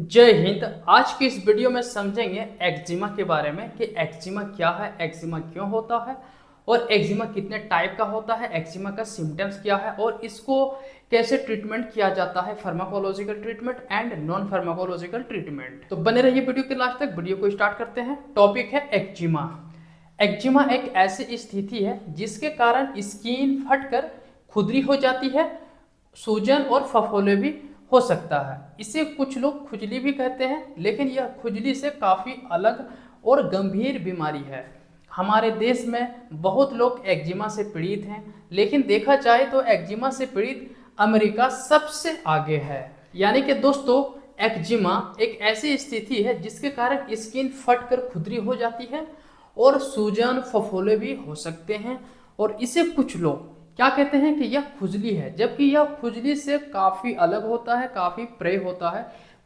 जय हिंद। आज की इस वीडियो में समझेंगे एक्जिमा के बारे में कि एक्जिमा क्या है, एक्जिमा क्यों होता है और एक्जिमा कितने टाइप का होता है, एक्जिमा का सिम्टम्स क्या है और इसको कैसे ट्रीटमेंट किया जाता है, pharmacological treatment and non pharmacological treatment. तो बने रहिए वीडियो के लास्ट तक। वीडियो को स्टार्ट करते हैं। टॉपिक है एक्जिमा। एक्जिमा एक ऐसी स्थिति है जिसके कारण स्किन फटकर खुरदरी हो जाती है, सूजन और फफोले भी हो सकता है। इसे कुछ लोग खुजली भी कहते हैं, लेकिन यह खुजली से काफ़ी अलग और गंभीर बीमारी है। हमारे देश में बहुत लोग एक्जिमा से पीड़ित हैं, लेकिन देखा जाए तो एक्जिमा से पीड़ित अमेरिका सबसे आगे है। यानी कि दोस्तों, एक्जिमा एक ऐसी स्थिति है जिसके कारण स्किन फटकर खुरदरी हो जाती है और सूजन फफोले भी हो सकते हैं। और इसे कुछ लोग क्या कहते हैं कि यह खुजली है, जबकि यह खुजली से काफ़ी अलग होता है, काफ़ी प्रे होता है।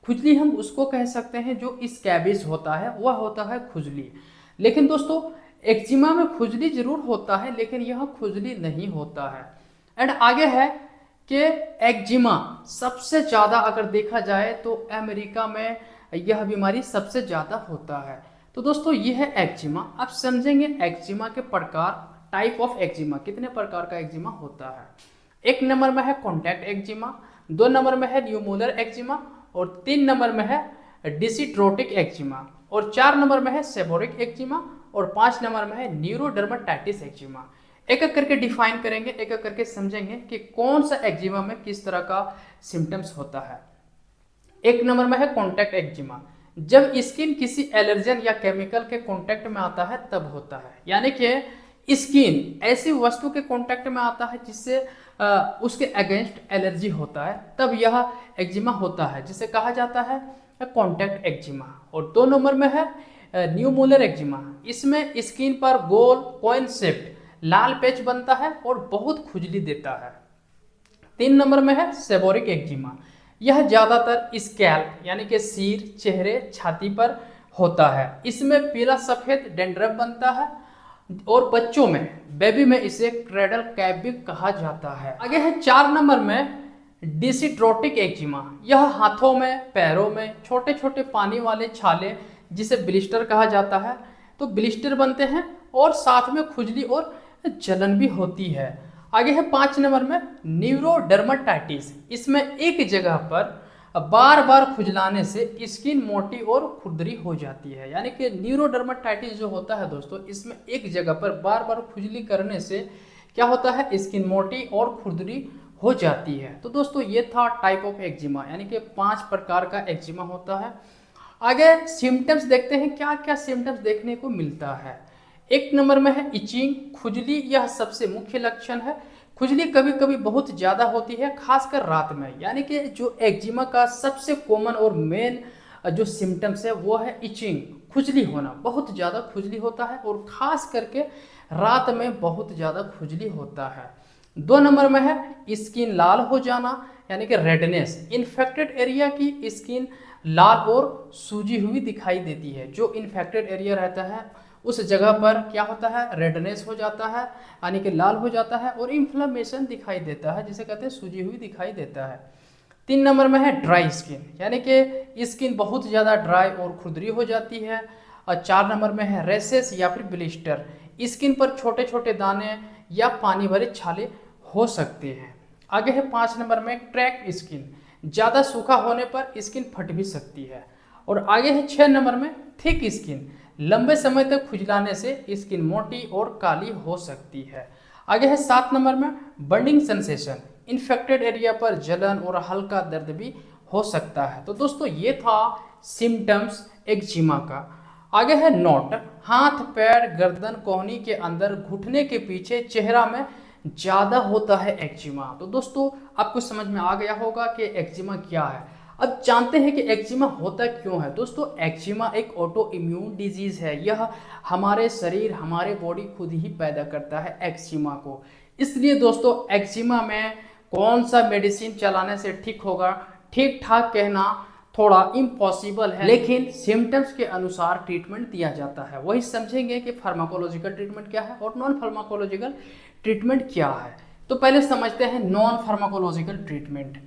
खुजली हम उसको कह सकते हैं जो स्कैबिस होता है, वह होता है खुजली। लेकिन दोस्तों, एक्जिमा में खुजली जरूर होता है, लेकिन यह खुजली नहीं होता है। एंड आगे है कि एक्जिमा सबसे ज़्यादा अगर देखा जाए तो अमेरिका में यह बीमारी सबसे ज़्यादा होता है। तो दोस्तों, यह है एक्जिमा। अब समझेंगे एक्जिमा के प्रकार, टाइप ऑफ एक्जिमा, कितने प्रकार का एक्जिमा होता है। एक नंबर में है कॉन्टैक्ट एक्जिमा, दो नंबर में है न्यूमोलर एक्जिमा और तीन नंबर में है डिसिट्रोटिक एक्जिमा और चार नंबर में है सेबोरिक एक्जिमा और पांच नंबर में है न्यूरोडर्मेटाइटिस एक्जिमा। एक एक करके डिफाइन करेंगे, एक एक करके समझेंगे कि कौन सा एक्जिमा में किस तरह का सिम्टम्स होता है। एक नंबर में है कॉन्टैक्ट एक्जिमा। जब स्किन किसी एलर्जन या केमिकल के कॉन्टैक्ट में आता है तब होता है। यानी कि स्किन ऐसी वस्तु के कॉन्टैक्ट में आता है जिससे उसके अगेंस्ट एलर्जी होता है, तब यह एक्जिमा होता है, जिसे कहा जाता है कॉन्टैक्ट एक्जिमा। और दो नंबर में है न्यूमोलर एक्जिमा। इसमें स्किन पर गोल कॉइन शेप्ड लाल पैच बनता है और बहुत खुजली देता है। तीन नंबर में है सेबोरिक एक्जिमा। यह ज़्यादातर स्कैल्प यानी कि सिर, चेहरे, छाती पर होता है। इसमें पीला सफ़ेद डेंड्रफ बनता है और बच्चों में, बेबी में इसे क्रेडल कैप भी कहा जाता है। आगे है चार नंबर में डिसिट्रोटिक एक्जिमा। यह हाथों में, पैरों में छोटे छोटे पानी वाले छाले, जिसे ब्लिस्टर कहा जाता है, तो ब्लिस्टर बनते हैं और साथ में खुजली और जलन भी होती है। आगे है पांच नंबर में न्यूरोडर्मेटाइटिस। इसमें एक जगह पर बार बार खुजलाने से स्किन मोटी और खुरदरी हो जाती है। यानी कि न्यूरोडर्मेटाइटिस जो होता है दोस्तों, इसमें एक जगह पर बार बार खुजली करने से क्या होता है, स्किन मोटी और खुरदरी हो जाती है। तो दोस्तों, ये था टाइप ऑफ एक्जिमा, यानी कि 5 प्रकार का एक्जिमा होता है। आगे सिम्टम्स देखते हैं, क्या क्या सिम्टम्स देखने को मिलता है। एक नंबर में है इचिंग, खुजली। यह सबसे मुख्य लक्षण है। खुजली कभी कभी बहुत ज़्यादा होती है, खासकर रात में। यानी कि जो एक्जिमा का सबसे कॉमन और मेन जो सिम्टम्स है वो है इचिंग, खुजली होना। बहुत ज़्यादा खुजली होता है और ख़ास करके रात में बहुत ज़्यादा खुजली होता है। दो नंबर में है स्किन लाल हो जाना, यानी कि रेडनेस। इन्फेक्टेड एरिया की स्किन लाल और सूजी हुई दिखाई देती है। जो इन्फेक्टेड एरिया रहता है उस जगह पर क्या होता है, रेडनेस हो जाता है, यानी कि लाल हो जाता है और इन्फ्लेमेशन दिखाई देता है, जिसे कहते हैं सूजी हुई दिखाई देता है। तीन नंबर में है ड्राई स्किन, यानी कि स्किन बहुत ज़्यादा ड्राई और खुरदरी हो जाती है। और चार नंबर में है रेसेस या फिर ब्लिस्टर। स्किन पर छोटे छोटे दाने या पानी भरे छाले हो सकते हैं। आगे है पाँच नंबर में क्रैक स्किन। ज़्यादा सूखा होने पर स्किन फट भी सकती है। और आगे है छः नंबर में थिक स्किन। लंबे समय तक खुजलाने से स्किन मोटी और काली हो सकती है। आगे है सात नंबर में बर्निंग सेंसेशन। इन्फेक्टेड एरिया पर जलन और हल्का दर्द भी हो सकता है। तो दोस्तों, ये था सिम्टम्स एक्जिमा का। आगे है नोट, हाथ, पैर, गर्दन, कोहनी के अंदर, घुटने के पीछे, चेहरा में ज़्यादा होता है एक्जिमा। तो दोस्तों, आपको समझ में आ गया होगा कि एक्जिमा क्या है। अब जानते हैं कि एक्जिमा होता क्यों है। दोस्तों, एक्जिमा एक ऑटो इम्यून डिजीज है। यह हमारे शरीर, हमारे बॉडी खुद ही पैदा करता है एक्जिमा को। इसलिए दोस्तों, एक्जिमा में कौन सा मेडिसिन चलाने से ठीक होगा, ठीक ठाक कहना थोड़ा इम्पॉसिबल है, लेकिन सिम्टम्स के अनुसार ट्रीटमेंट दिया जाता है। वही समझेंगे कि फार्माकोलॉजिकल ट्रीटमेंट क्या है और नॉन फार्माकोलॉजिकल ट्रीटमेंट क्या है। तो पहले समझते हैं नॉन फार्माकोलॉजिकल ट्रीटमेंट।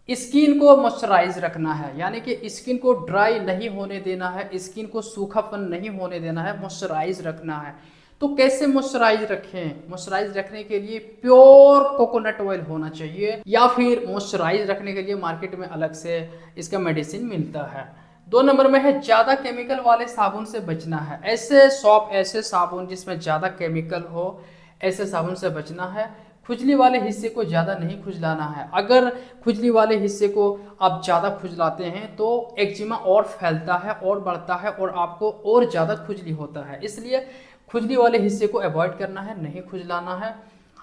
स्किन को मॉइस्चराइज रखना है, यानी कि स्किन को ड्राई नहीं होने देना है, स्किन को सूखापन नहीं होने देना है, मॉइस्चराइज रखना है। तो कैसे मॉइस्चराइज रखें? मॉइस्चराइज रखने के लिए प्योर कोकोनट ऑयल होना चाहिए, या फिर मॉइस्चराइज रखने के लिए मार्केट में अलग से इसका मेडिसिन मिलता है। 2 नंबर में है ज़्यादा केमिकल वाले साबुन से बचना है। ऐसे सॉप, ऐसे साबुन जिसमें ज़्यादा केमिकल हो, ऐसे साबुन से बचना है। खुजली वाले हिस्से को ज़्यादा नहीं खुजलाना है। अगर खुजली वाले हिस्से को आप ज़्यादा खुजलाते हैं तो एक्जिमा और फैलता है और बढ़ता है और आपको और ज़्यादा खुजली होता है। इसलिए खुजली वाले हिस्से को अवॉइड करना है, नहीं खुजलाना है।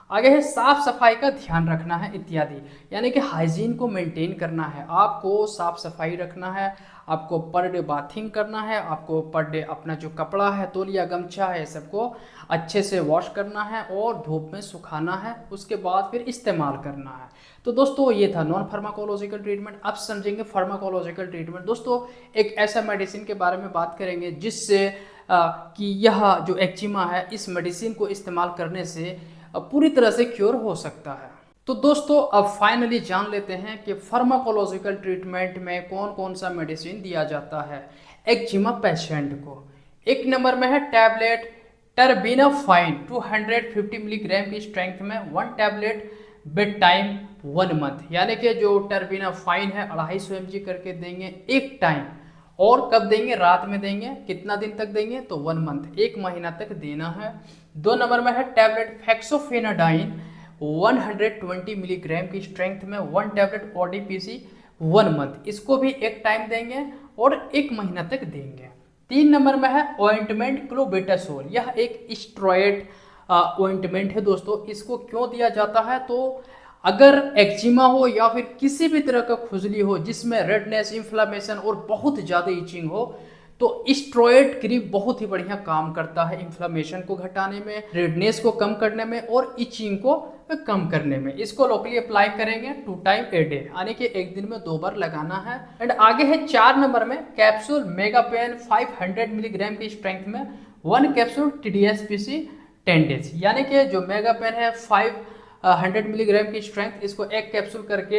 आगे है साफ सफाई का ध्यान रखना है इत्यादि, यानी कि हाइजीन को मेंटेन करना है। आपको साफ सफाई रखना है, आपको पर डे बाथिंग करना है, आपको पर डे अपना जो कपड़ा है, तौलिया, गमछा है, सबको अच्छे से वॉश करना है और धूप में सुखाना है, उसके बाद फिर इस्तेमाल करना है। तो दोस्तों ये था नॉन फार्माकोलॉजिकल ट्रीटमेंट। अब समझेंगे फार्माकोलॉजिकल ट्रीटमेंट। दोस्तों एक ऐसा मेडिसिन के बारे में बात करेंगे जिससे कि यह जो एक्जिमा है इस मेडिसिन को इस्तेमाल करने से पूरी तरह से क्योर हो सकता है। तो दोस्तों अब फाइनली जान लेते हैं कि फार्माकोलॉजिकल ट्रीटमेंट में कौन कौन सा मेडिसिन दिया जाता है एक्जिमा पेशेंट को। 1 नंबर में है टैबलेट टर्बिनाफाइन 250 मिलीग्राम की स्ट्रेंथ में 1 टैबलेट बेड टाइम 1 मंथ, यानी कि जो टर्बिनाफाइन है 250 mg करके देंगे एक टाइम। और कब देंगे? रात में देंगे। कितना दिन तक देंगे? तो 1 मंथ, 1 महीना तक देना है। 2 नंबर में है टैबलेट फेक्सोफेनाडाइन 120 मिलीग्राम की स्ट्रेंथ में 1 टैबलेट ओडीपीसी 1 मंथ, इसको भी एक टाइम देंगे और 1 महीना तक देंगे। 3 नंबर में है ऑइंटमेंट क्लोबेटासोल, यह एक स्टेरॉइड ऑइंटमेंट है दोस्तों। इसको क्यों दिया जाता है? तो अगर एक्जिमा हो या फिर किसी भी तरह का खुजली हो जिसमें रेडनेस, इन्फ्लामेशन और बहुत ज़्यादा इचिंग हो, तो स्टेरॉइड क्रीम बहुत ही बढ़िया काम करता है इन्फ्लामेशन को घटाने में, रेडनेस को कम करने में और इचिंग को कम करने में। इसको लोकली अप्लाई करेंगे 2 टाइम ए डे, यानी कि एक दिन में 2 बार लगाना है। एंड आगे है 4 नंबर में कैप्सूल मेगापेन 500 मिलीग्राम की स्ट्रेंथ में 1 कैप्सूल TDS-PC 10 डेज, यानी कि जो मेगापेन है 500 मिलीग्राम की स्ट्रेंथ, इसको एक कैप्सूल करके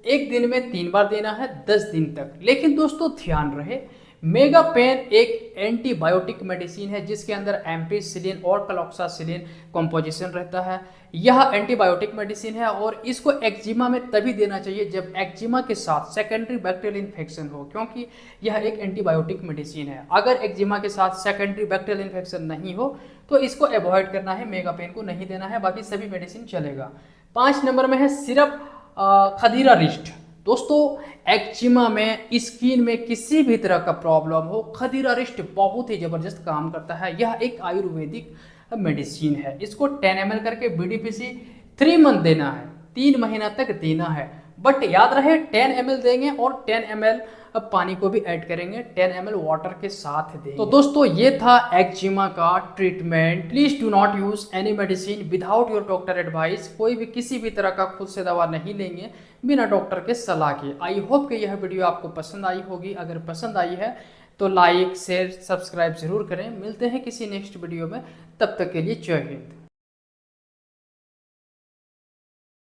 एक दिन में 3 बार देना है 10 दिन तक। लेकिन दोस्तों ध्यान रहे, मेगापेन एक एंटीबायोटिक मेडिसिन है जिसके अंदर एम्पिसिलिन और क्लोक्सासिलिन कंपोजिशन रहता है। यह एंटीबायोटिक मेडिसिन है और इसको एक्जिमा में तभी देना चाहिए जब एक्जिमा के साथ सेकेंडरी बैक्टीरियल इन्फेक्शन हो, क्योंकि यह एक एंटीबायोटिक मेडिसिन है। अगर एक्जिमा के साथ सेकेंडरी बैक्टीरियल इन्फेक्शन नहीं हो तो इसको अवॉइड करना है, मेगापेन को नहीं देना है, बाकी सभी मेडिसिन चलेगा। 5 नंबर में है सिरप खदीरा रिस्ट। दोस्तों एक्जिमा में, स्किन में किसी भी तरह का प्रॉब्लम हो, खदीरा रिस्ट बहुत ही ज़बरदस्त काम करता है। यह एक आयुर्वेदिक मेडिसिन है। इसको 10 ml करके BDPC 3 मंथ देना है, 3 महीना तक देना है। बट याद रहे 10 ml देंगे और 10 ml अब पानी को भी ऐड करेंगे, 10 ml वाटर के साथ देंगे। तो दोस्तों ये था एक्जिमा का treatment. Please do not use any medicine without your doctor advice. कोई भी किसी भी तरह का खुद से दवा नहीं लेंगे बिना डॉक्टर के सलाह के। आई होप कि यह वीडियो आपको पसंद आई होगी। अगर पसंद आई है तो लाइक, शेयर, सब्सक्राइब जरूर करें। मिलते हैं किसी नेक्स्ट वीडियो में, तब तक के लिए जय हिंद।